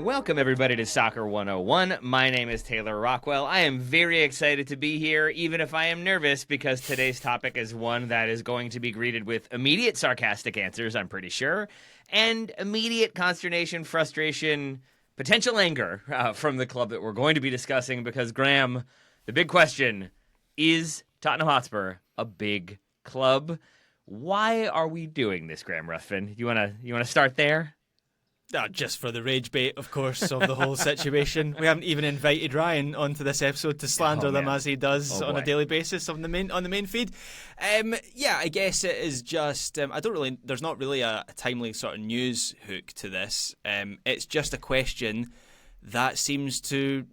Welcome, everybody, to Soccer 101. My name is Taylor Rockwell. I am very excited to be here, even if I am nervous, because today's topic is one that is going to be greeted with immediate sarcastic answers, I'm pretty sure, and immediate consternation, frustration, potential anger from the club that we're going to be discussing, because, Graham, the big question, is Tottenham Hotspur a big club? Why are we doing this, Graham Ruthven? You wanna start there? Just for the rage bait, of course, of the whole situation. We haven't even invited Ryan onto this episode to slander them as he does on a daily basis on the main feed. I guess it is just there's not really a timely sort of news hook to this. It's just a question that seems to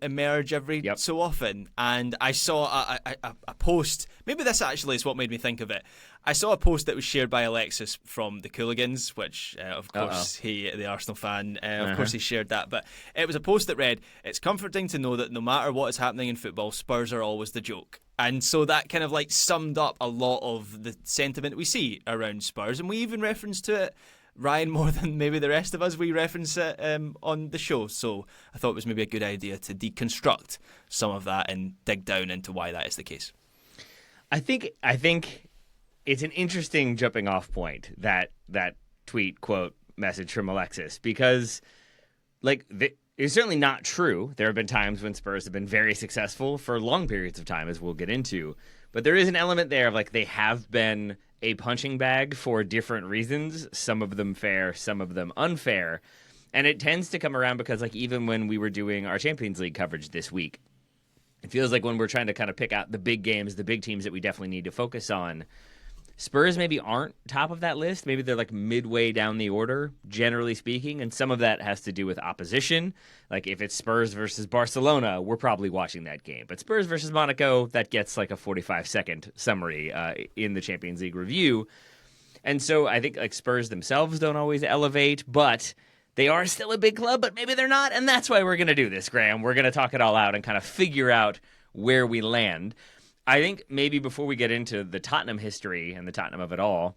emerge every so often, and I saw a post. Maybe this actually is what made me think of it. I saw a post that was shared by Alexis from the Cooligans, which of course the Arsenal fan, of course he shared that, but it was a post that read, "It's comforting to know that no matter what is happening in football, Spurs are always the joke." And so that kind of like summed up a lot of the sentiment we see around Spurs, and we even referenced to it, Ryan, more than maybe the rest of us, we reference it on the show. So I thought it was maybe a good idea to deconstruct some of that and dig down into why that is the case. I think it's an interesting jumping off point, that tweet, quote, message from Alexis, because it's certainly not true. There have been times when Spurs have been very successful for long periods of time, as we'll get into. But there is an element there of they have been a punching bag for different reasons, some of them fair, some of them unfair. And it tends to come around because even when we were doing our Champions League coverage this week, it feels like when we're trying to kind of pick out the big games, the big teams that we definitely need to focus on, Spurs maybe aren't top of that list. Maybe they're midway down the order, generally speaking, and some of that has to do with opposition. If it's Spurs versus Barcelona, we're probably watching that game. But Spurs versus Monaco, that gets a 45-second summary in the Champions League review. And so I think Spurs themselves don't always elevate, but they are still a big club, but maybe they're not, and that's why we're going to do this, Graham. We're going to talk it all out and kind of figure out where we land. I think maybe before we get into the Tottenham history and the Tottenham of it all,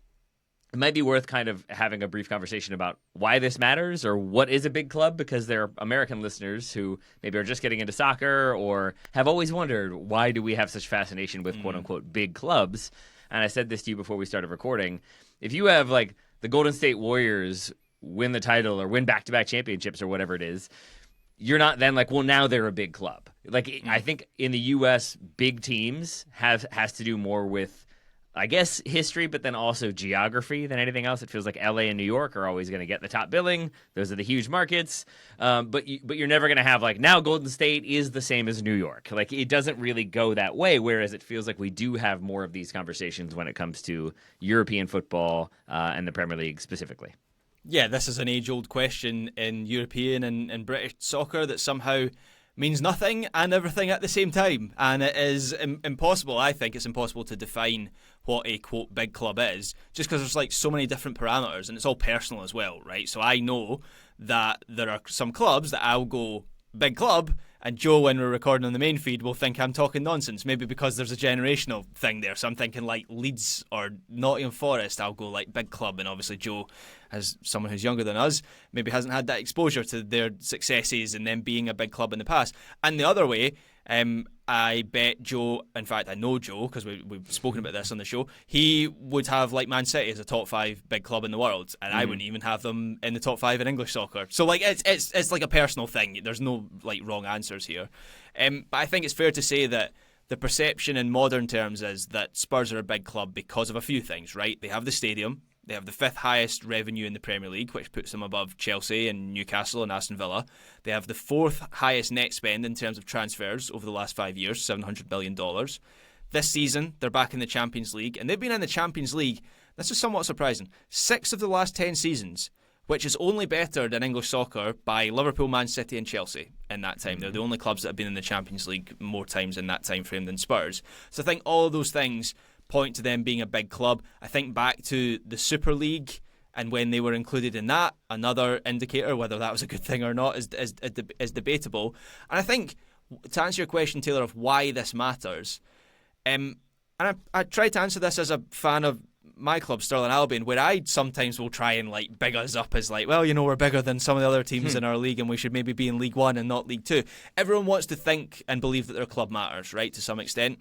it might be worth kind of having a brief conversation about why this matters or what is a big club, because there are American listeners who maybe are just getting into soccer or have always wondered, why do we have such fascination with quote-unquote big clubs? And I said this to you before we started recording. If you have the Golden State Warriors win the title or win back-to-back championships or whatever it is, you're not then now they're a big club. I think in the U.S., big teams has to do more with, I guess, history, but then also geography than anything else. It feels like L.A. and New York are always going to get the top billing. Those are the huge markets. But you're never going to have now Golden State is the same as New York. It doesn't really go that way, whereas it feels like we do have more of these conversations when it comes to European football and the Premier League specifically. Yeah, this is an age-old question in European and British soccer that somehow means nothing and everything at the same time. And it is impossible, I think it's impossible to define what a, quote, big club is, just because there's so many different parameters, and it's all personal as well, right? So I know that there are some clubs that I'll go big club, and Joe, when we're recording on the main feed, will think I'm talking nonsense, maybe because there's a generational thing there. So I'm thinking Leeds or Nottingham Forest, I'll go big club, and obviously Joe, as someone who's younger than us, maybe hasn't had that exposure to their successes and them being a big club in the past. And the other way, I bet Joe, in fact I know Joe because we've spoken about this on the show, he would have Man City as a top 5 big club in the world, and I wouldn't even have them in the top 5 in English soccer. So it's a personal thing. There's no wrong answers here. But I think it's fair to say that the perception in modern terms is that Spurs are a big club because of a few things, right? They have the stadium. They have the 5th highest revenue in the Premier League, which puts them above Chelsea and Newcastle and Aston Villa. They have the 4th highest net spend in terms of transfers over the last 5 years, $700 million. This season, they're back in the Champions League, and they've been in the Champions League, this is somewhat surprising, 6 of the last 10 seasons, which is only bettered in English soccer by Liverpool, Man City and Chelsea in that time. They're the only clubs that have been in the Champions League more times in that time frame than Spurs. So I think all of those things point to them being a big club. I think back to the Super League and when they were included in that, another indicator, whether that was a good thing or not, is debatable. And I think, to answer your question, Taylor, of why this matters, and I tried to answer this as a fan of my club, Stirling Albion, where I sometimes will try and like big us up as like, well, we're bigger than some of the other teams in our league and we should maybe be in League One and not League Two. Everyone wants to think and believe that their club matters, right, to some extent.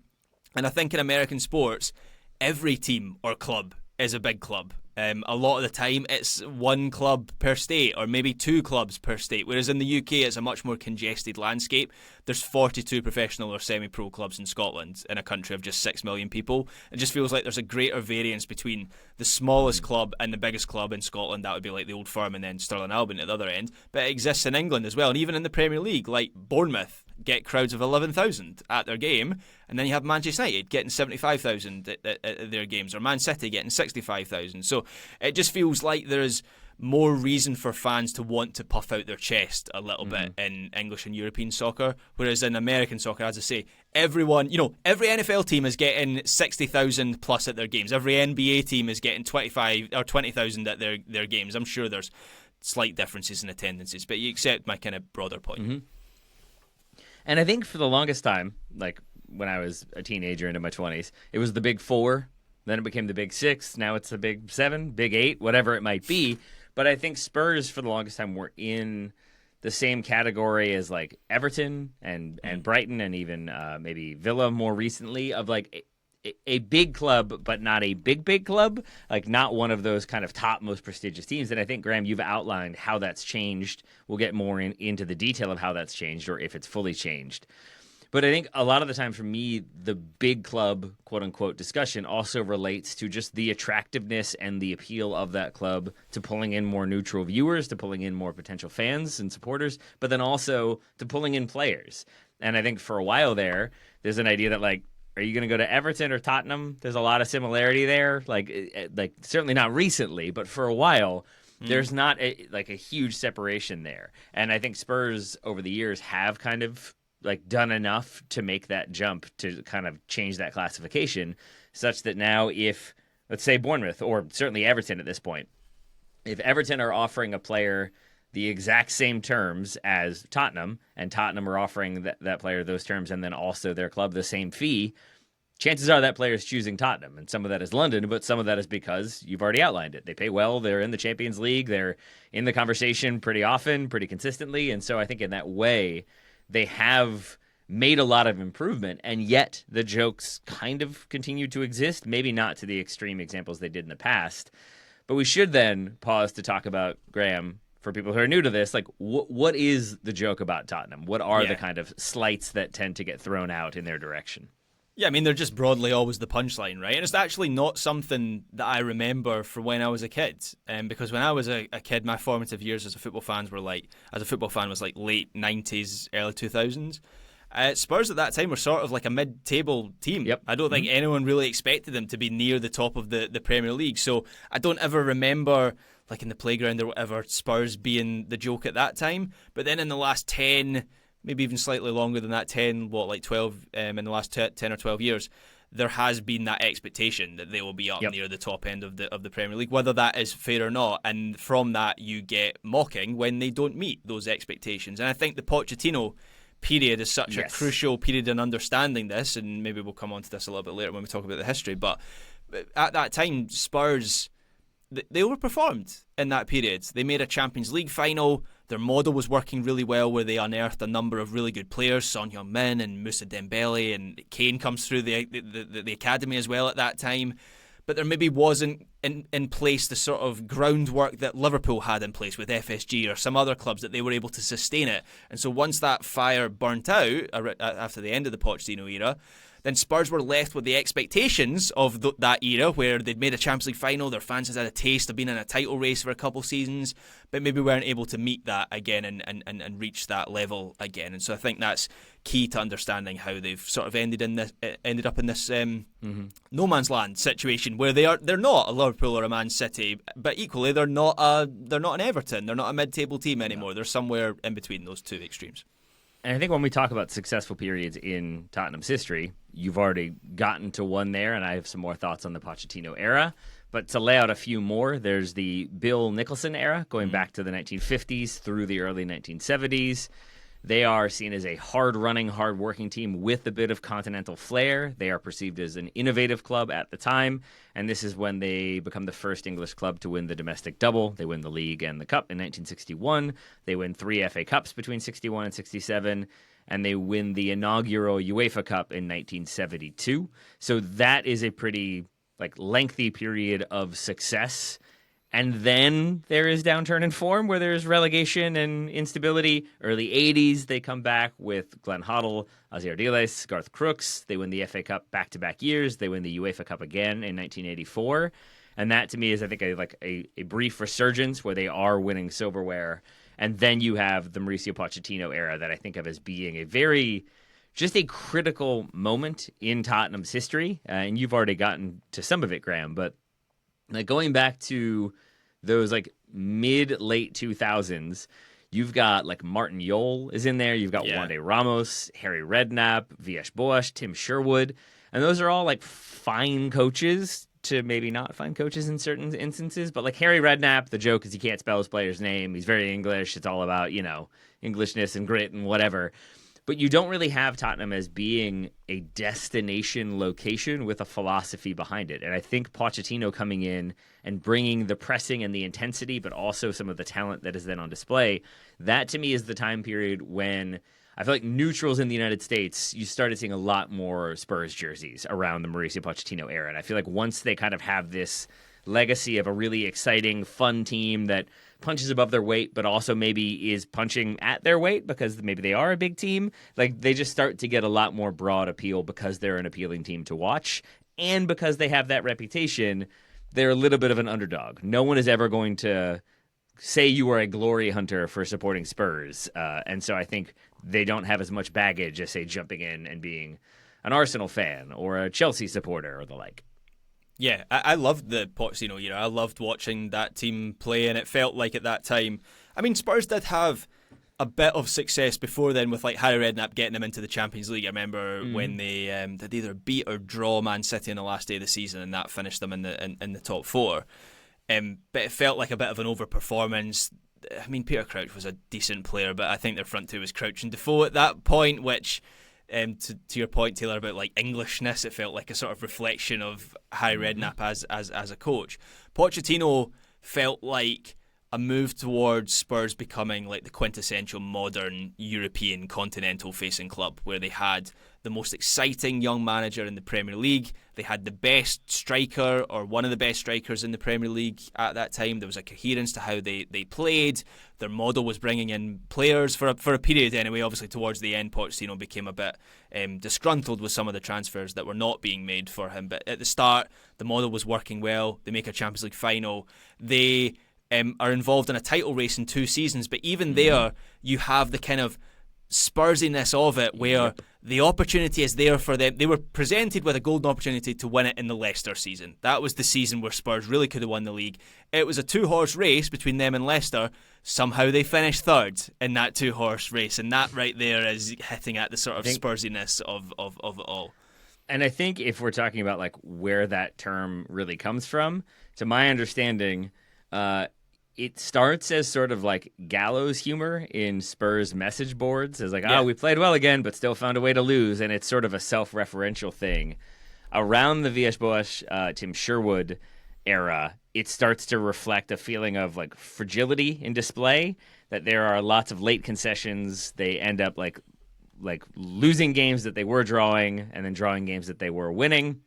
And I think in American sports, every team or club is a big club. A lot of the time, it's one club per state or maybe two clubs per state, whereas in the UK, it's a much more congested landscape. There's 42 professional or semi-pro clubs in Scotland in a country of just 6 million people. It just feels like there's a greater variance between the smallest club and the biggest club in Scotland. That would be like the Old Firm and then Stirling Albion at the other end. But it exists in England as well, and even in the Premier League, like Bournemouth get crowds of 11,000 at their game, and then you have Manchester United getting 75,000 at their games, or Man City getting 65,000. So it just feels like there's more reason for fans to want to puff out their chest a little bit in English and European soccer, whereas in American soccer, as I say, everyone, every NFL team is getting 60,000 plus at their games. Every NBA team is getting 25 or 20,000 at their games. I'm sure there's slight differences in attendances, but you accept my kind of broader point. Mm-hmm. And I think for the longest time, like when I was a teenager into my 20s, it was the Big Four. Then it became the Big Six. Now it's the Big Seven, Big Eight, whatever it might be. But I think Spurs for the longest time were in the same category as like Everton and Brighton and even maybe Villa more recently, of like a big club, but not a big club, like not one of those kind of top most prestigious teams. And I think, Graham, you've outlined how that's changed. We'll get more into the detail of how that's changed or if it's fully changed. But I think a lot of the time for me, the big club, quote unquote, discussion also relates to just the attractiveness and the appeal of that club to pulling in more neutral viewers, to pulling in more potential fans and supporters, but then also to pulling in players. And I think for a while there's an idea that like, are you going to go to Everton or Tottenham? There's a lot of similarity there. Like certainly not recently, but for a while, there's not a huge separation there. And I think Spurs over the years have kind of like done enough to make that jump to kind of change that classification, such that now if, let's say Bournemouth or certainly Everton at this point, if Everton are offering a player the exact same terms as Tottenham, and Tottenham are offering that player those terms and then also their club the same fee, chances are that player is choosing Tottenham. And some of that is London, but some of that is because you've already outlined it. They pay well, they're in the Champions League, they're in the conversation pretty often, pretty consistently, and so I think in that way they have made a lot of improvement, and yet the jokes kind of continue to exist, maybe not to the extreme examples they did in the past. But we should then pause to talk about, Graham, for people who are new to this, like what is the joke about Tottenham? What are the kind of slights that tend to get thrown out in their direction? Yeah, I mean, they're just broadly always the punchline, right? And it's actually not something that I remember from when I was a kid. Because when I was a kid, my formative years as a football fan was like late 90s, early 2000s. Spurs at that time were sort of like a mid-table team. Yep. I don't think anyone really expected them to be near the top of the Premier League. So I don't ever remember, like in the playground or whatever, Spurs being the joke at that time. But then in the last 10, maybe even slightly longer than that, 12, in the last 10 or 12 years, there has been that expectation that they will be up near the top end of the Premier League, whether that is fair or not. And from that, you get mocking when they don't meet those expectations. And I think the Pochettino period is such a crucial period in understanding this, and maybe we'll come on to this a little bit later when we talk about the history. But at that time, Spurs, they overperformed in that period. They made a Champions League final. Their model was working really well, where they unearthed a number of really good players, Son Heung-min and Moussa Dembele, and Kane comes through the academy as well at that time. But there maybe wasn't in place the sort of groundwork that Liverpool had in place with FSG or some other clubs, that they were able to sustain it. And so once that fire burnt out after the end of the Pochettino era, then Spurs were left with the expectations of that era, where they'd made a Champions League final, their fans had had a taste of being in a title race for a couple seasons, but maybe weren't able to meet that again and reach that level again. And so I think that's key to understanding how they've sort of ended up in this no man's land situation, where they're not a Liverpool or a Man City, but equally they're not an Everton, they're not a mid-table team anymore. They're somewhere in between those two extremes. And I think when we talk about successful periods in Tottenham's history, you've already gotten to one there, and I have some more thoughts on the Pochettino era. But to lay out a few more, there's the Bill Nicholson era, going back to the 1950s through the early 1970s. They are seen as a hard-running, hard-working team with a bit of continental flair. They are perceived as an innovative club at the time, and this is when they become the first English club to win the domestic double. They win the league and the cup in 1961. They win 3 FA Cups between 61 and 67, and they win the inaugural UEFA Cup in 1972. So that is a pretty lengthy period of success. And then there is downturn in form where there's relegation and instability. Early 80s, they come back with Glenn Hoddle, Ozzy Ardiles, Garth Crooks. They win the FA Cup back-to-back years. They win the UEFA Cup again in 1984. And that, to me, is, I think, a brief resurgence where they are winning silverware. And then you have the Mauricio Pochettino era that I think of as being just a critical moment in Tottenham's history. And you've already gotten to some of it, Graham, but going back to those mid-late 2000s, you've got Martin Jol is in there. You've got Wande Ramos, Harry Redknapp, V.S. Bosch, Tim Sherwood. And those are all fine coaches to maybe not fine coaches in certain instances. But Harry Redknapp, the joke is he can't spell his player's name. He's very English. It's all about, Englishness and grit and whatever. But you don't really have Tottenham as being a destination location with a philosophy behind it. And I think Pochettino coming in and bringing the pressing and the intensity, but also some of the talent that is then on display, that to me is the time period when I feel like neutrals in the United States, you started seeing a lot more Spurs jerseys around the Mauricio Pochettino era. And I feel like once they kind of have this legacy of a really exciting, fun team that punches above their weight, but also maybe is punching at their weight because maybe they are a big team. They just start to get a lot more broad appeal because they're an appealing team to watch. And because they have that reputation, they're a little bit of an underdog. No one is ever going to say you are a glory hunter for supporting Spurs. And so I think they don't have as much baggage as, say, jumping in and being an Arsenal fan or a Chelsea supporter or the like. Yeah, I loved the Pochettino era. I loved watching that team play, and it felt like at that time, I mean, Spurs did have a bit of success before then with Harry Redknapp getting them into the Champions League. I remember when they did either beat or draw Man City on the last day of the season, and that finished them in the top 4. But it felt like a bit of an overperformance. I mean, Peter Crouch was a decent player, but I think their front two was Crouch and Defoe at that point, which to your point, Taylor, about Englishness, it felt like a sort of reflection of Harry Redknapp as a coach. Pochettino felt like a move towards Spurs becoming the quintessential modern European continental facing club, where they had the most exciting young manager in the Premier League. They had the best striker, or one of the best strikers in the Premier League at that time. There was a coherence to how they played. Their model was bringing in players for a period anyway. Obviously, towards the end, Pochettino became a bit disgruntled with some of the transfers that were not being made for him. But at the start, the model was working well. They make a Champions League final. They are involved in a title race in 2 seasons. But even there, you have the kind of Spursiness of it, where the opportunity is there for them. They were presented with a golden opportunity to win it in the Leicester season. That was the season where Spurs really could have won the league. It was a 2-horse race between them and Leicester. Somehow they finished third in that 2-horse race, and that right there is hitting at the sort of Spursiness of it all. And I think if we're talking about where that term really comes from, to my understanding, it starts as sort of gallows humor in Spurs message boards. As we played well again, but still found a way to lose. And it's sort of a self-referential thing. Around the V.S. Bosch, Tim Sherwood era, it starts to reflect a feeling of fragility in display, that there are lots of late concessions. They end up losing games that they were drawing and then drawing games that they were winning,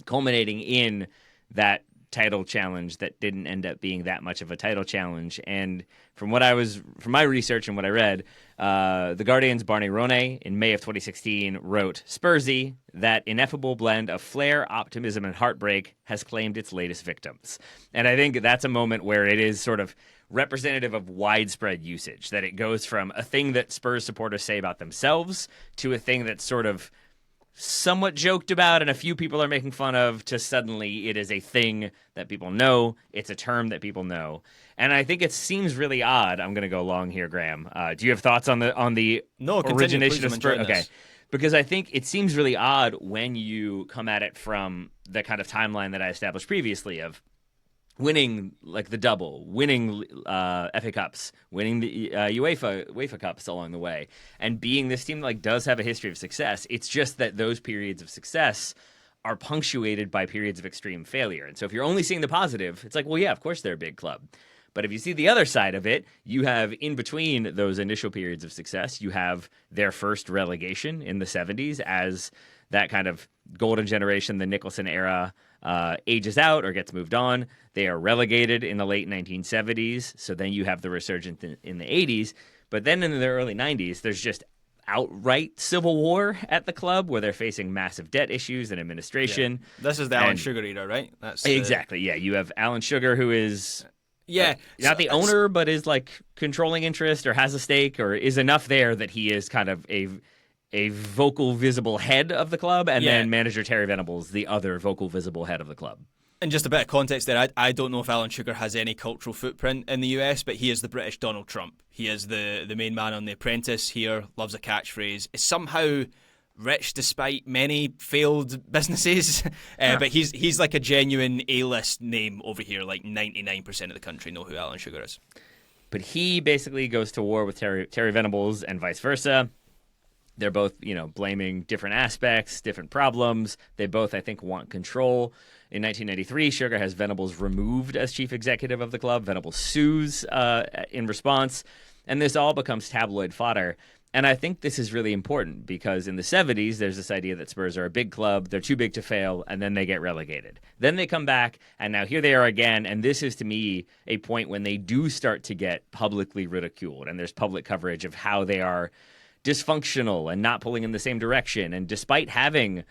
culminating in that title challenge that didn't end up being that much of a title challenge. And from my research and what I read, The Guardian's Barney Ronay in May of 2016 wrote, "Spursy, that ineffable blend of flair, optimism, and heartbreak has claimed its latest victims." And I think that's a moment where it is sort of representative of widespread usage, that it goes from a thing that Spurs supporters say about themselves to a thing that's sort of somewhat joked about and a few people are making fun of, to suddenly it is a thing that people know. It's a term that people know. And I think it seems really odd. I'm going to go long here, Graham. Do you have thoughts on the origination of Spurs? Okay. Because I think it seems really odd when you come at it from the kind of timeline that I established previously of winning like the double, winning FA Cups, winning the UEFA Cups along the way, and being this team that like does have a history of success. It's just that those periods of success are punctuated by periods of extreme failure. And so if you're only seeing the positive, it's like, well, yeah, of course they're a big club. But if you see the other side of it, you have in between those initial periods of success, you have their first relegation in the 70s as that kind of golden generation, the Nicholson era, ages out or gets moved on. They are relegated in the late 1970s. So then you have the resurgence in the 80s. But then in the early 90s, there's just outright civil war at the club where they're facing massive debt issues and administration. Yeah. This is the Alan Sugar era, right? Exactly, yeah. You have Alan Sugar, who is not the owner, but is like controlling interest or has a stake or is enough there that he is kind of a vocal, visible head of the club, and then manager Terry Venables, the other vocal, visible head of the club. And just a bit of context there, I don't know if Alan Sugar has any cultural footprint in the US, but he is the British Donald Trump. He is the main man on The Apprentice here, loves a catchphrase, is somehow rich despite many failed businesses, but he's like a genuine A-list name over here, like 99% of the country know who Alan Sugar is. But he basically goes to war with Terry Venables and vice versa. They're both, blaming different aspects, different problems. They both, I think, want control. In 1993, Sugar has Venables removed as chief executive of the club. Venables sues in response, and this all becomes tabloid fodder. And I think this is really important because in the 70s, there's this idea that Spurs are a big club, they're too big to fail, and then they get relegated. Then they come back, and now here they are again, and this is, to me, a point when they do start to get publicly ridiculed, and there's public coverage of how they are dysfunctional and not pulling in the same direction. And despite having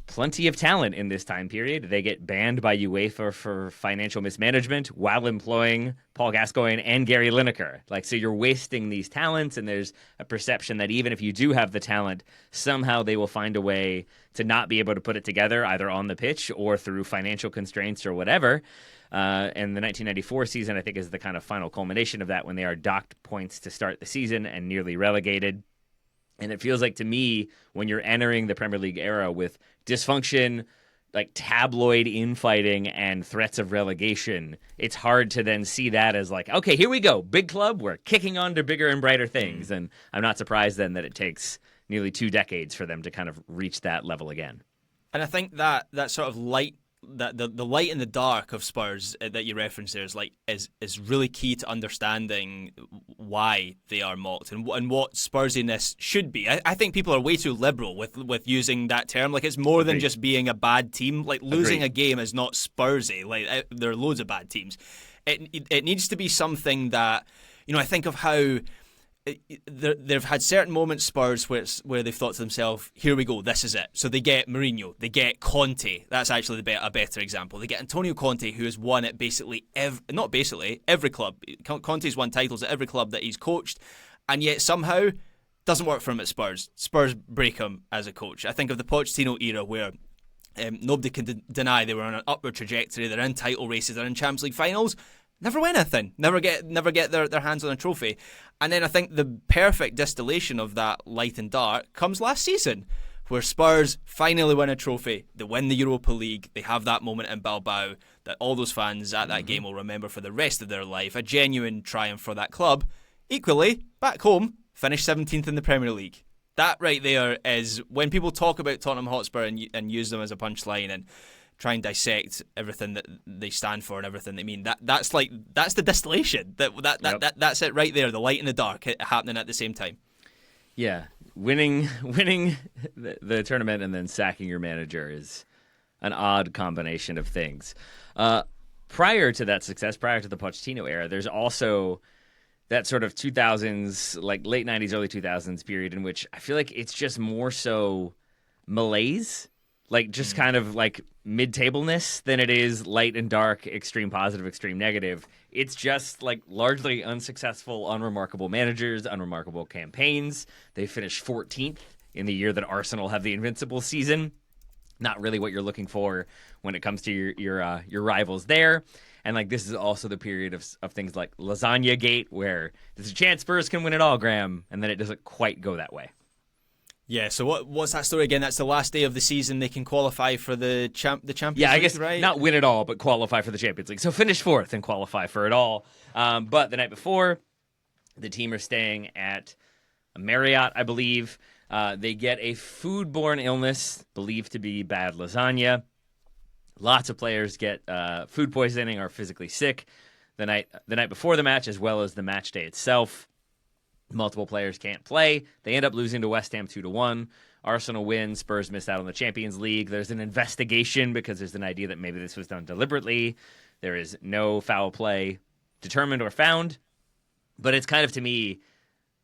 plenty of talent in this time period, they get banned by UEFA for financial mismanagement while employing Paul Gascoigne and Gary Lineker. So you're wasting these talents, and there's a perception that even if you do have the talent, somehow they will find a way to not be able to put it together, either on the pitch or through financial constraints or whatever. And the 1994 season, I think, is the kind of final culmination of that, when they are docked points to start the season and nearly relegated. And it feels like, to me, when you're entering the Premier League era with dysfunction, like tabloid infighting and threats of relegation, it's hard to then see that as like, okay, here we go, big club, we're kicking on to bigger and brighter things. And I'm not surprised then that it takes nearly 2 decades for them to kind of reach that level again. And I think that sort of light, that the light in the dark of Spurs that you referenced there is really key to understanding why they are mocked and what Spursiness should be. I think people are way too liberal with using that term. Like, it's more than just being a bad team. Like, losing a game is not Spursy. Like, there are loads of bad teams. It needs to be something that, I think of how they've had certain moments, Spurs, where they've thought to themselves, here we go, this is it. So they get Mourinho, they get Conte. That's actually a better example. They get Antonio Conte, who has won at basically every club. Conte's won titles at every club that he's coached, and yet somehow doesn't work for him at Spurs. Spurs break him as a coach. I think of the Pochettino era, where nobody can deny they were on an upward trajectory. They're in title races, they're in Champions League finals. Never win anything. Never get their hands on a trophy. And then I think the perfect distillation of that light and dark comes last season, where Spurs finally win a trophy. They win the Europa League. They have that moment in Bilbao that all those fans at that game will remember for the rest of their life. A genuine triumph for that club. Equally, back home, finished 17th in the Premier League. That right there is, when people talk about Tottenham Hotspur and use them as a punchline and try and dissect everything that they stand for and everything they mean, that's the distillation. That's it right there, the light and the dark happening at the same time. Yeah, winning the tournament and then sacking your manager is an odd combination of things. Prior to that success, prior to the Pochettino era, there's also that sort of 2000s, like late 90s, early 2000s period in which I feel like it's just more so malaise, like just kind of like mid-tableness than it is light and dark, extreme positive, extreme negative. It's just like largely unsuccessful, unremarkable managers, unremarkable campaigns. They finished 14th in the year that Arsenal have the invincible season. Not really what you're looking for when it comes to your rivals there. And like, this is also the period of things like Lasagna Gate, where there's a chance Spurs can win it all, Graham, and then it doesn't quite go that way. Yeah, so what's that story again? That's the last day of the season. They can qualify for the Champions Yeah, I League, guess right? not win it all, but qualify for the Champions League. So finish fourth and qualify for it all. But the night before, the team are staying at a Marriott, I believe. They get a foodborne illness believed to be bad lasagna. Lots of players get food poisoning or physically sick the night before the match, as well as the match day itself. Multiple players can't play. They end up losing to West Ham 2-1. Arsenal wins. Spurs miss out on the Champions League. There's an investigation because there's an idea that maybe this was done deliberately. There is no foul play determined or found. But it's kind of, to me,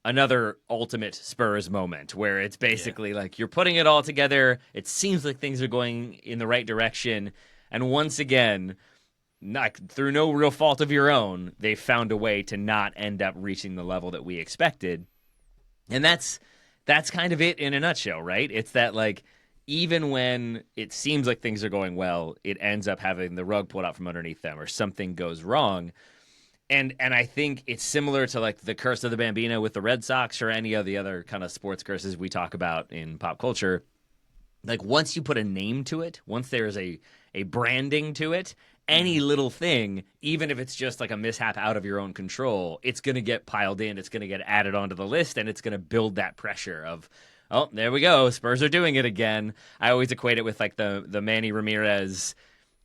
another ultimate Spurs moment where it's basically like you're putting it all together. It seems like things are going in the right direction. And once again, not through no real fault of your own, they found a way to not end up reaching the level that we expected. And that's kind of it in a nutshell, right? It's that, like, even when it seems like things are going well, it ends up having the rug pulled out from underneath them or something goes wrong. And I think it's similar to, like, the curse of the Bambino with the Red Sox or any of the other kind of sports curses we talk about in pop culture. Like, once you put a name to it, once there's a branding to it, any little thing, even if it's just like a mishap out of your own control, it's going to get piled in, it's going to get added onto the list, and it's going to build that pressure of, oh, there we go, Spurs are doing it again. I always equate it with like the Manny Ramirez,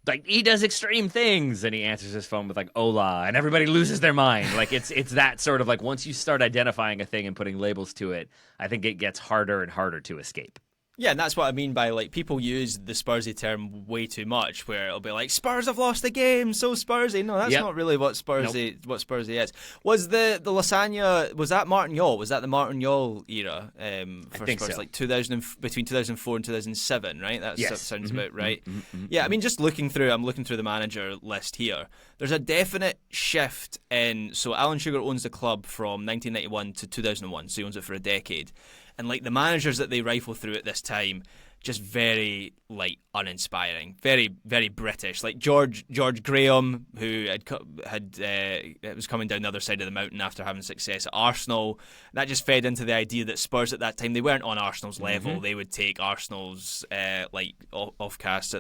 like, he does extreme things, and he answers his phone with like hola, and everybody loses their mind. Like, it's that sort of, like, once you start identifying a thing and putting labels to it, I think it gets harder and harder to escape. Yeah, and that's what I mean by, like, people use the Spursy term way too much, where it'll be like, Spurs have lost the game, so Spursy. No, that's not really what Spursy is. Was the lasagna, was that Martin Yall? Was that the Martin Yall era for Spurs? So. Like between 2004 and 2007, right? That sounds about right. Yeah, I mean, I'm looking through the manager list here. There's a definite shift in, so Alan Sugar owns the club from 1991 to 2001, so he owns it for a decade. And, like, the managers that they rifle through at this time, just very, like, uninspiring, very, very British. Like George Graham, who was coming down the other side of the mountain after having success at Arsenal. That just fed into the idea that Spurs at that time, they weren't on Arsenal's level. They would take Arsenal's offcast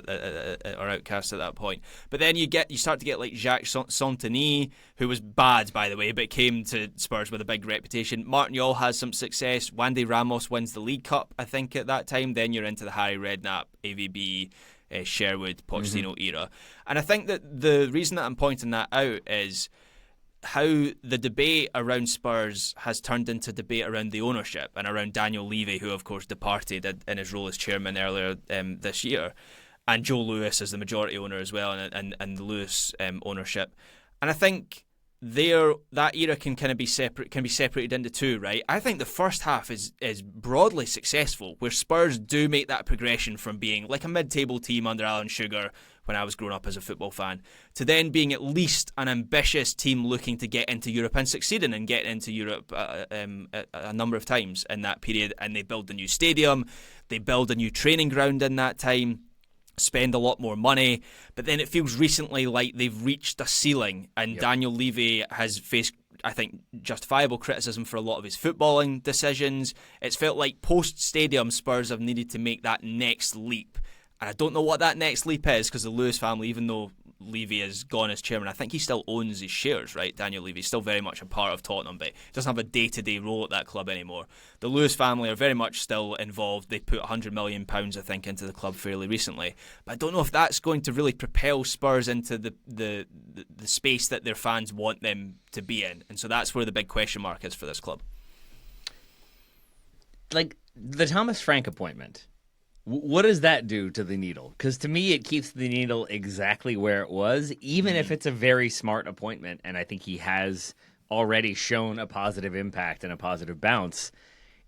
or outcast at that point. But then you start to get like Jacques Santini, who was bad, by the way, but came to Spurs with a big reputation. Martin Yall has some success. Wandy Ramos wins the League Cup, I think, at that time. Then you're into the Harry Redknapp, AVB, Sherwood, Pochettino era. And I think that the reason that I'm pointing that out is how the debate around Spurs has turned into debate around the ownership and around Daniel Levy, who of course departed in his role as chairman earlier this year, and Joe Lewis as the majority owner as well, and the Lewis ownership. And I think that era can be separated into two, right? I think the first half is broadly successful, where Spurs do make that progression from being like a mid-table team under Alan Sugar when I was growing up as a football fan, to then being at least an ambitious team looking to get into Europe and succeeding in getting into Europe a number of times in that period. And they build a new stadium, they build a new training ground in that time, spend a lot more money, but then it feels recently like they've reached a ceiling, and Daniel Levy has faced, I think, justifiable criticism for a lot of his footballing decisions. It's felt like post-stadium Spurs have needed to make that next leap, and I don't know what that next leap is, because the Lewis family, even though Levy is gone as chairman, I think he still owns his shares, right? Daniel Levy is still very much a part of Tottenham, but he doesn't have a day-to-day role at that club anymore. The Lewis family are very much still involved. They put £100 million, I think, into the club fairly recently. But I don't know if that's going to really propel Spurs into the space that their fans want them to be in. And so that's where the big question mark is for this club. Like, the Thomas Frank appointment, what does that do to the needle? Because to me, it keeps the needle exactly where it was, even if it's a very smart appointment, and I think he has already shown a positive impact and a positive bounce.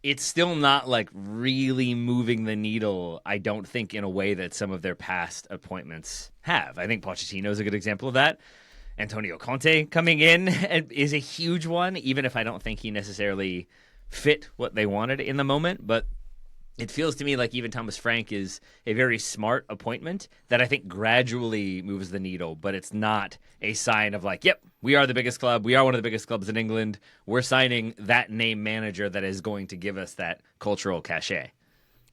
It's still not, like, really moving the needle, I don't think, in a way that some of their past appointments have. I think Pochettino is a good example of that. Antonio Conte coming in is a huge one, even if I don't think he necessarily fit what they wanted in the moment. But it feels to me like even Thomas Frank is a very smart appointment that I think gradually moves the needle, but it's not a sign of like, yep, we are the biggest club. We are one of the biggest clubs in England. We're signing that name manager that is going to give us that cultural cachet.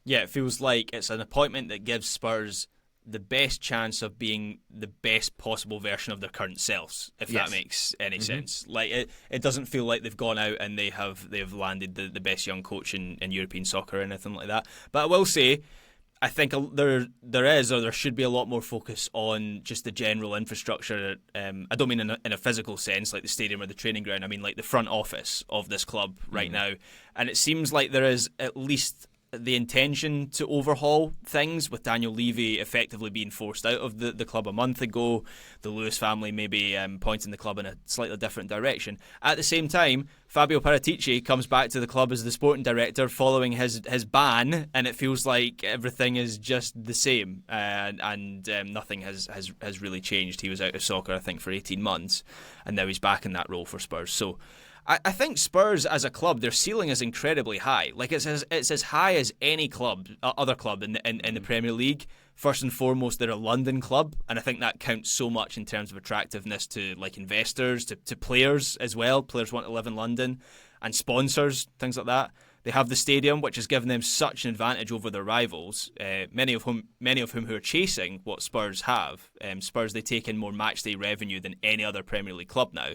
Yeah, it feels like it's an appointment that gives Spurs the best chance of being the best possible version of their current selves, if that makes any sense. Like it doesn't feel like they've gone out and they've landed the best young coach in European soccer or anything like that. But I will say, I think there should be a lot more focus on just the general infrastructure. I don't mean in a physical sense, like the stadium or the training ground. I mean like the front office of this club right now. And it seems like there is at least the intention to overhaul things, with Daniel Levy effectively being forced out of the club a month ago, the Lewis family maybe pointing the club in a slightly different direction. At the same time, Fabio Paratici comes back to the club as the sporting director following his ban, and it feels like everything is just the same, and nothing has really changed. He was out of soccer, I think, for 18 months, and now he's back in that role for Spurs. So I think Spurs as a club, their ceiling is incredibly high. Like it's as high as any club, other club in the Premier League. First and foremost, they're a London club, and I think that counts so much in terms of attractiveness to like investors, to players as well. Players want to live in London, and sponsors, things like that. They have the stadium, which has given them such an advantage over their rivals. Many of whom who are chasing what Spurs have. Spurs, they take in more matchday revenue than any other Premier League club now.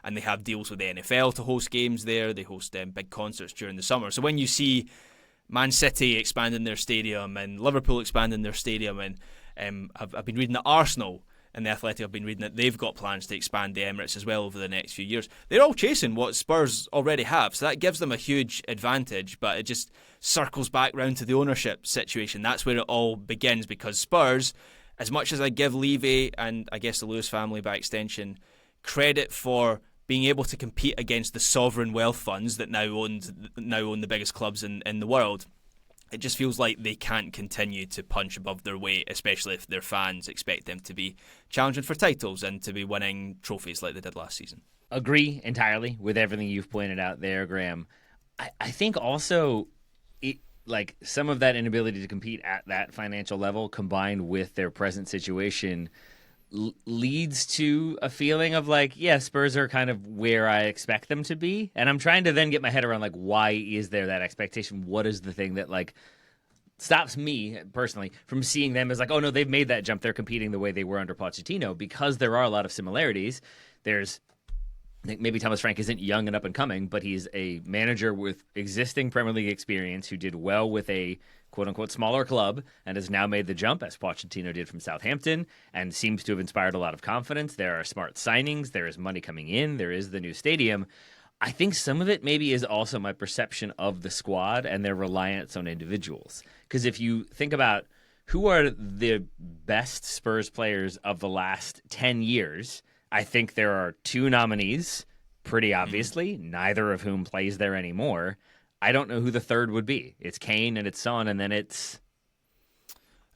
And they have deals with the NFL to host games there. They host big concerts during the summer. So when you see Man City expanding their stadium and Liverpool expanding their stadium, and I've been reading that Arsenal and the Athletic have been reading that they've got plans to expand the Emirates as well over the next few years. They're all chasing what Spurs already have, so that gives them a huge advantage, but it just circles back round to the ownership situation. That's where it all begins, because Spurs, as much as I give Levy and I guess the Lewis family by extension credit for being able to compete against the sovereign wealth funds that now own the biggest clubs in the world, it just feels like they can't continue to punch above their weight, especially if their fans expect them to be challenging for titles and to be winning trophies like they did last season. Agree entirely with everything you've pointed out there, Graham. I think also like some of that inability to compete at that financial level combined with their present situation leads to a feeling of like, yeah, Spurs are kind of where I expect them to be. And I'm trying to then get my head around like, why is there that expectation? What is the thing that like stops me personally from seeing them as like, oh no, they've made that jump. They're competing the way they were under Pochettino, because there are a lot of similarities. I think maybe Thomas Frank isn't young and up and coming, but he's a manager with existing Premier League experience who did well with a quote-unquote smaller club and has now made the jump, as Pochettino did from Southampton, and seems to have inspired a lot of confidence. There are smart signings. There is money coming in. There is the new stadium. I think some of it maybe is also my perception of the squad and their reliance on individuals. Because if you think about who are the best Spurs players of the last 10 years, I think there are two nominees, pretty obviously, neither of whom plays there anymore. I don't know who the third would be. It's Kane and it's Son, and then it's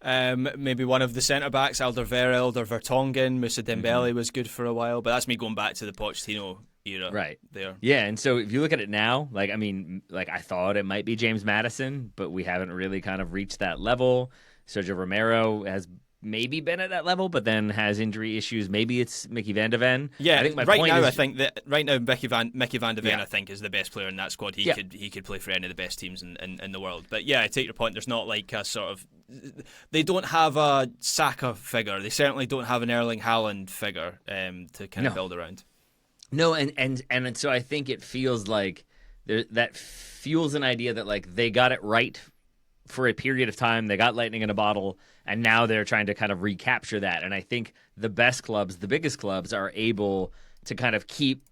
maybe one of the centre-backs, Alderweireld or Vertonghen. Moussa Dembele was good for a while, but that's me going back to the Pochettino era. Right. There. Yeah, and so if you look at it now, like, I mean, like I thought it might be James Maddison, but we haven't really kind of reached that level. Sergio Romero has maybe been at that level, but then has injury issues. Maybe it's Mickey van de Ven. Yeah, I think I think that right now Mickey van de Ven, Yeah. I think, is the best player in that squad. He could play for any of the best teams in the world. But yeah, I take your point. There's not like a sort of, they don't have a Saka figure. They certainly don't have an Erling Haaland figure to kind of build around. No, and so I think it feels like that fuels an idea that like they got it right for a period of time. They got lightning in a bottle, and now they're trying to kind of recapture that. And I think the best clubs, the biggest clubs, are able to kind of keep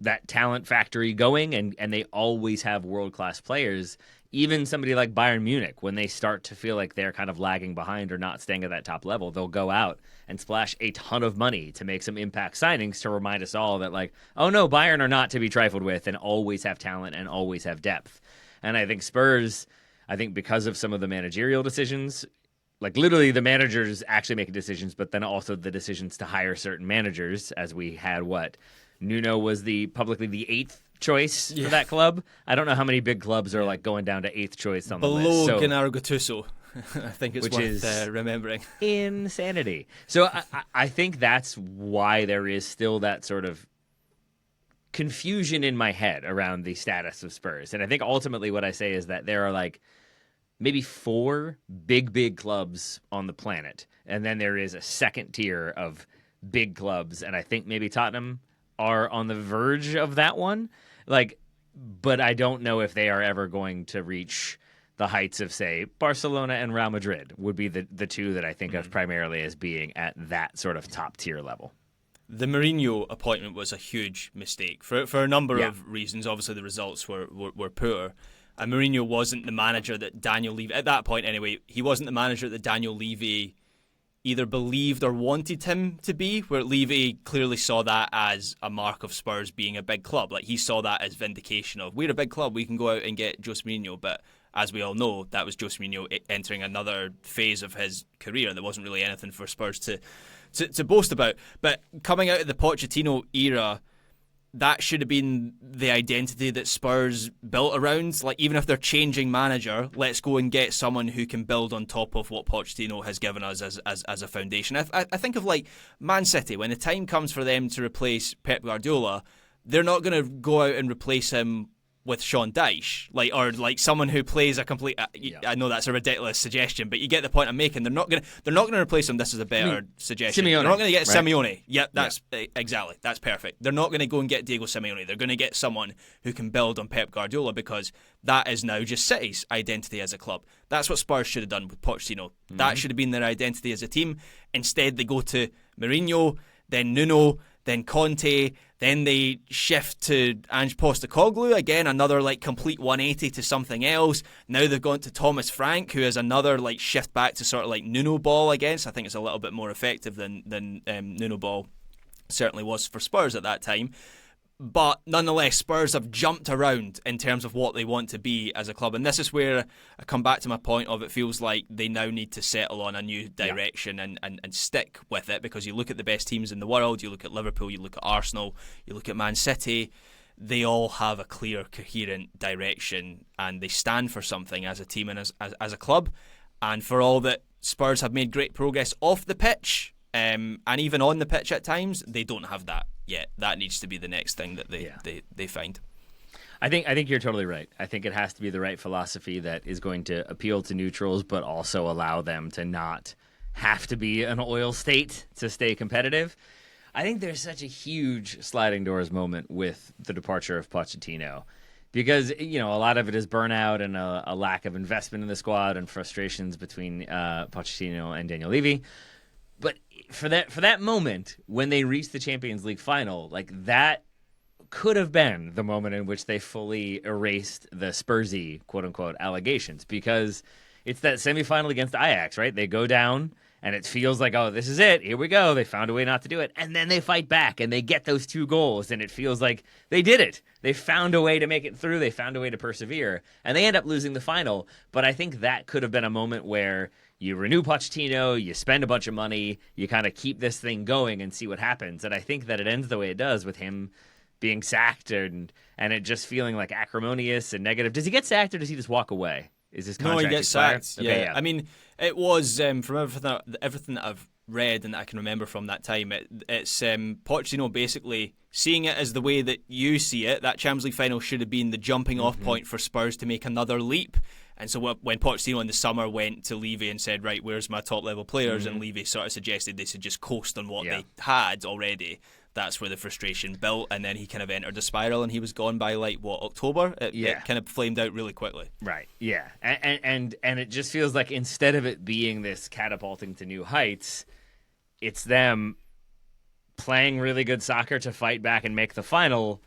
that talent factory going, and they always have world-class players. Even somebody like Bayern Munich, when they start to feel like they're kind of lagging behind or not staying at that top level, they'll go out and splash a ton of money to make some impact signings to remind us all that, like, oh no, Bayern are not to be trifled with and always have talent and always have depth. And I think Spurs, because of some of the managerial decisions, like literally the managers actually making decisions, but then also the decisions to hire certain managers, as we had Nuno was publicly the 8th choice for that club. I don't know how many big clubs are like going down to 8th choice on the list. Below Gennaro Gattuso, I think it's worth remembering. Insanity. So I think that's why there is still that sort of confusion in my head around the status of Spurs. And I think ultimately what I say is that there are like maybe 4 big clubs on the planet. And then there is a second tier of big clubs. And I think maybe Tottenham are on the verge of that one. But I don't know if they are ever going to reach the heights of, say, Barcelona and Real Madrid would be the two that I think of primarily as being at that sort of top tier level. The Mourinho appointment was a huge mistake for a number of reasons. Obviously, the results were poor. And Mourinho wasn't the manager that Daniel Levy, at that point anyway, he wasn't the manager that Daniel Levy either believed or wanted him to be, where Levy clearly saw that as a mark of Spurs being a big club. Like, he saw that as vindication of, we're a big club, we can go out and get Jose Mourinho. But as we all know, that was Jose Mourinho entering another phase of his career. There wasn't really anything for Spurs to boast about. But coming out of the Pochettino era, that should have been the identity that Spurs built around. Like, even if they're changing manager, let's go and get someone who can build on top of what Pochettino has given us as a foundation. I think of, like, Man City. When the time comes for them to replace Pep Guardiola, they're not going to go out and replace him with Sean Dyche, or someone who plays a complete. I know that's a ridiculous suggestion, but you get the point I'm making. They're not going to replace him. This is a better suggestion. Simeone, they're not going to get right? Simeone. Yep, that's exactly. That's perfect. They're not going to go and get Diego Simeone. They're going to get someone who can build on Pep Guardiola, because that is now just City's identity as a club. That's what Spurs should have done with Pochettino. That should have been their identity as a team. Instead, they go to Mourinho, then Nuno, then Conte, then they shift to Ange Postecoglou, again another complete 180 to something else. Now they've gone to Thomas Frank, who is another shift back to sort of Nuno ball again. So I think it's a little bit more effective than Nuno ball certainly was for Spurs at that time. But nonetheless, Spurs have jumped around in terms of what they want to be as a club. And this is where I come back to my point of, it feels like they now need to settle on a new direction and stick with it. Because you look at the best teams in the world, you look at Liverpool, you look at Arsenal, you look at Man City, they all have a clear, coherent direction, and they stand for something as a team and as a club. And for all that Spurs have made great progress off the pitch, and even on the pitch at times, they don't have that yet. That needs to be the next thing that they find. I think you're totally right. I think it has to be the right philosophy that is going to appeal to neutrals, but also allow them to not have to be an oil state to stay competitive. I think there's such a huge sliding doors moment with the departure of Pochettino, because a lot of it is burnout and a lack of investment in the squad and frustrations between Pochettino and Daniel Levy. But for that moment when they reached the Champions League final, that could have been the moment in which they fully erased the Spursy quote unquote allegations, because it's that semifinal against Ajax, right? They go down and it feels like, oh, this is it. Here we go. They found a way not to do it. And then they fight back and they get those 2 goals, and it feels like they did it. They found a way to make it through. They found a way to persevere, and they end up losing the final. But I think that could have been a moment where you renew Pochettino, you spend a bunch of money, you kind of keep this thing going and see what happens. And I think that it ends the way it does, with him being sacked and it just feeling acrimonious and negative. Does he get sacked, or does he just walk away? Is his contract No, he gets expired? sacked. Okay, yeah. I mean, it was from everything that I've read and that I can remember from that time. It's Pochettino basically seeing it as the way that you see it. That Champions League final should have been the jumping off point for Spurs to make another leap. And so when Pochettino in the summer went to Levy and said, right, where's my top level players? And Levy sort of suggested they should just coast on what they had already. That's where the frustration built, and then he kind of entered a spiral, and he was gone by October. It kind of flamed out really quickly. Right. Yeah. And it just feels like, instead of it being this catapulting to new heights, it's them playing really good soccer to fight back and make the final,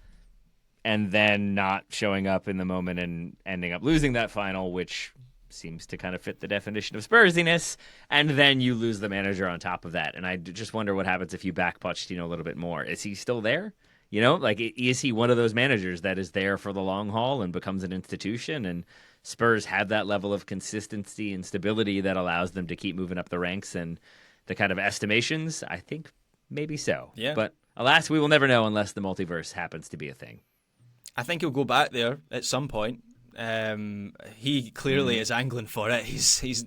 and then not showing up in the moment and ending up losing that final, which seems to kind of fit the definition of Spursiness, and then you lose the manager on top of that. And I just wonder what happens if you back Pochettino a little bit more. Is he still there? Is he one of those managers that is there for the long haul and becomes an institution? And Spurs have that level of consistency and stability that allows them to keep moving up the ranks and the kind of estimations? I think maybe so. Yeah. But alas, we will never know unless the multiverse happens to be a thing. I think he'll go back there at some point. He clearly is angling for it. He's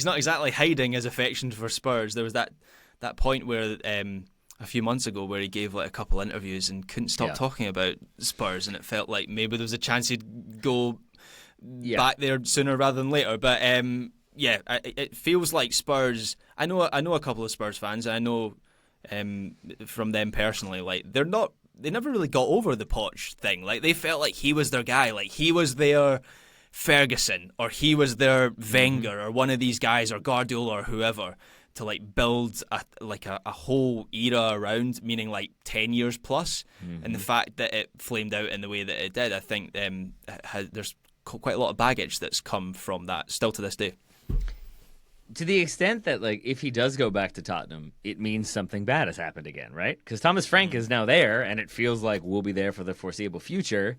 not exactly hiding his affection for Spurs. There was that point where a few months ago where he gave a couple interviews and couldn't stop talking about Spurs, and it felt like maybe there was a chance he'd go back there sooner rather than later. But it feels like Spurs. I know a couple of Spurs fans, and I know from them personally, like they never really got over the Poch thing. Like they felt like he was their guy, like he was their Ferguson, or he was their Wenger, or one of these guys, or Guardiola, or whoever, to like build a whole era around, meaning like 10 years plus. And the fact that it flamed out in the way that it did, I think there's quite a lot of baggage that's come from that still to this day. To the extent that, like, if he does go back to Tottenham, it means something bad has happened again, right? Because Thomas Frank is now there, and it feels like we'll be there for the foreseeable future.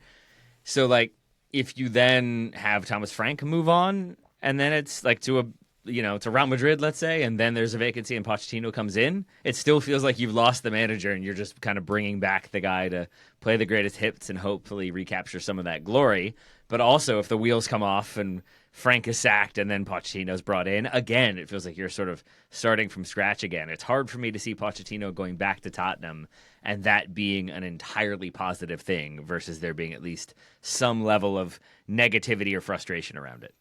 So, like, if you then have Thomas Frank move on, and then it's like to Real Madrid, let's say, and then there's a vacancy and Pochettino comes in, it still feels like you've lost the manager and you're just kind of bringing back the guy to play the greatest hits and hopefully recapture some of that glory. But also, if the wheels come off and Frank is sacked and then Pochettino's brought in, again, it feels like you're sort of starting from scratch again. It's hard for me to see Pochettino going back to Tottenham and that being an entirely positive thing versus there being at least some level of negativity or frustration around it.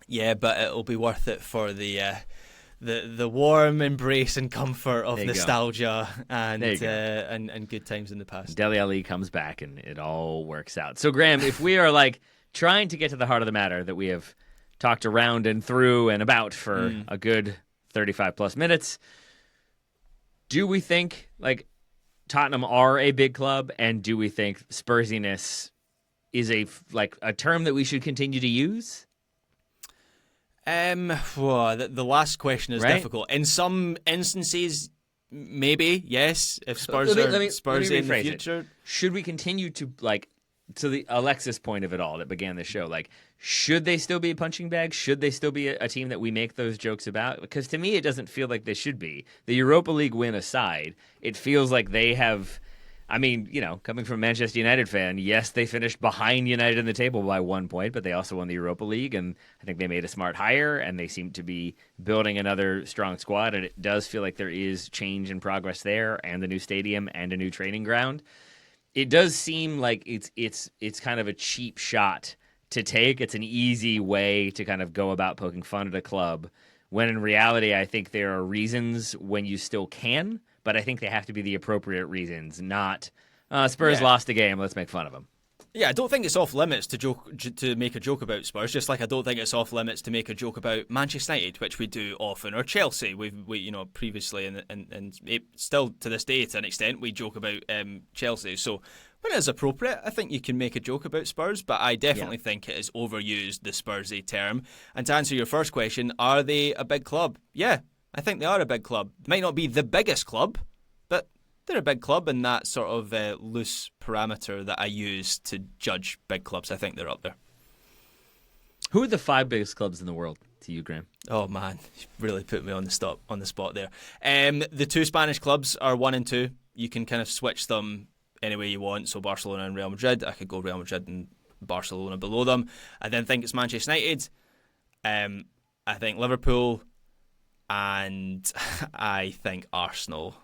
Yeah, but it'll be worth it for the warm embrace and comfort of nostalgia and good times in the past. Dele Alli comes back and it all works out. So, Graham, if we are like trying to get to the heart of the matter that we have talked around and through and about for a good 35 plus minutes, do we think like Tottenham are a big club, and do we think Spursiness is a term that we should continue to use? The last question is difficult. In some instances, maybe, yes. If Spurs are Spurs in the future. Should we continue to, like, to the Alexis point of it all that began the show, like, should they still be a punching bag? Should they still be a team that we make those jokes about? Because to me, it doesn't feel like they should be. The Europa League win aside, it feels like they have... I mean, coming from a Manchester United fan, yes, they finished behind United in the table by 1 point, but they also won the Europa League, and I think they made a smart hire, and they seem to be building another strong squad, and it does feel like there is change and progress there, and a new stadium, and a new training ground. It does seem like it's kind of a cheap shot to take. It's an easy way to kind of go about poking fun at a club, when in reality, I think there are reasons when you still can, but I think they have to be the appropriate reasons, not Spurs lost a game, let's make fun of them. Yeah, I don't think it's off limits to make a joke about Spurs, just like I don't think it's off limits to make a joke about Manchester United, which we do often, or Chelsea. We previously and still to this day to an extent we joke about Chelsea. So when it is appropriate, I think you can make a joke about Spurs, but I definitely think it is overused, the Spursy term. And to answer your first question, are they a big club? Yeah. I think they are a big club. They might not be the biggest club, but they're a big club in that sort of loose parameter that I use to judge big clubs. I think they're up there. Who are the 5 biggest clubs in the world to you, Graham? Oh man, you really put me on the spot there. The 2 Spanish clubs are 1 and 2. You can kind of switch them any way you want. So Barcelona and Real Madrid. I could go Real Madrid and Barcelona below them. I then think it's Manchester United. I think Liverpool. And I think Arsenal,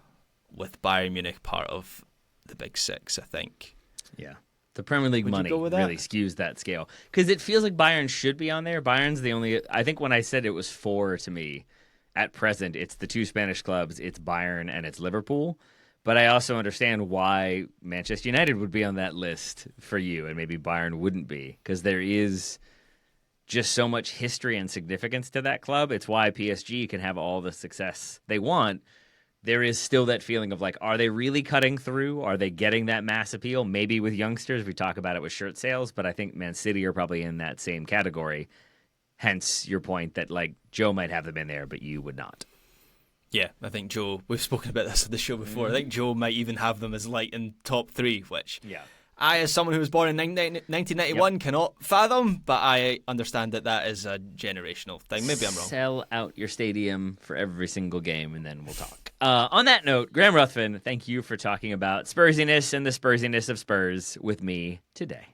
with Bayern Munich part of the Big Six, I think. Yeah. The Premier League money really skews that scale. Because it feels like Bayern should be on there. Bayern's the only... I think when I said it was 4 to me, at present, it's the 2 Spanish clubs, it's Bayern and it's Liverpool. But I also understand why Manchester United would be on that list for you, and maybe Bayern wouldn't be. Because there is... just so much history and significance to that club. It's why PSG can have all the success they want. There is still that feeling of like, are they really cutting through? Are they getting that mass appeal? Maybe with youngsters. We talk about it with shirt sales, but I think Man City are probably in that same category. Hence your point that like Joe might have them in there, but you would not. Yeah, I think Joe, we've spoken about this on the show before. I think Joe might even have them as like in top 3, which... yeah. I, as someone who was born in 1991, cannot fathom, but I understand that is a generational thing. Maybe I'm wrong. Sell out your stadium for every single game, and then we'll talk. On that note, Graham Ruthven, thank you for talking about Spursiness and the Spursiness of Spurs with me today.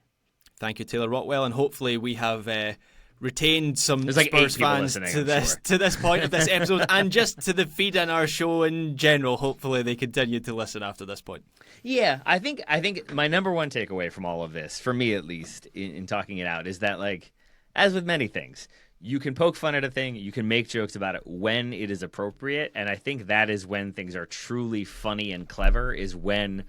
Thank you, Taylor Rockwell, and hopefully we have retained some There's like 8 Spurs people fans listening, to I'm this sure. to this point of this episode, and just to the feed in our show in general. Hopefully, they continue to listen after this point. Yeah, I think my number one takeaway from all of this, for me at least, in talking it out, is that, like, as with many things, you can poke fun at a thing, you can make jokes about it when it is appropriate, and I think that is when things are truly funny and clever, is when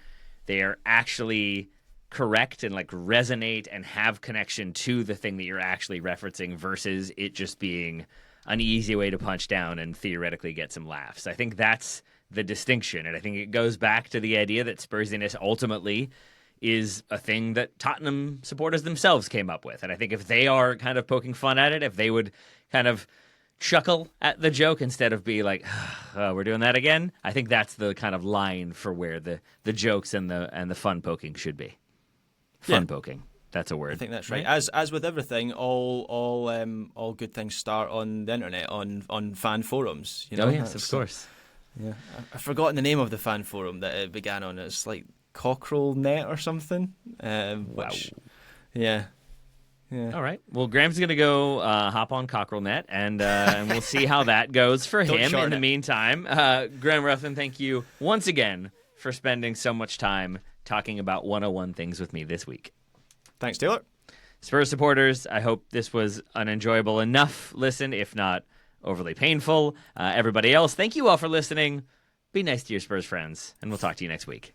they are actually correct and like resonate and have connection to the thing that you're actually referencing versus it just being an easy way to punch down and theoretically get some laughs. I think that's the distinction, and I think it goes back to the idea that Spursiness ultimately is a thing that Tottenham supporters themselves came up with. And I think if they are kind of poking fun at it, if they would kind of chuckle at the joke instead of be like, oh, we're doing that again, I think that's the kind of line for where the jokes and the fun poking should be. Fun poking. That's a word. I think that's right. As with everything, all good things start on the internet, on fan forums. You know? Oh yes, of course. Yeah, I've forgotten the name of the fan forum that it began on. It's like Cockerel Net or something. Wow. Yeah. All right. Well, Graham's going to go hop on Cockerel Net, and we'll see how that goes for him. In the meantime, Graham Ruffin, thank you once again for spending so much time talking about 101 things with me this week. Thanks, Taylor. Spurs supporters, I hope this was an enjoyable enough listen, if not overly painful. Everybody else, thank you all for listening. Be nice to your Spurs friends, and we'll talk to you next week.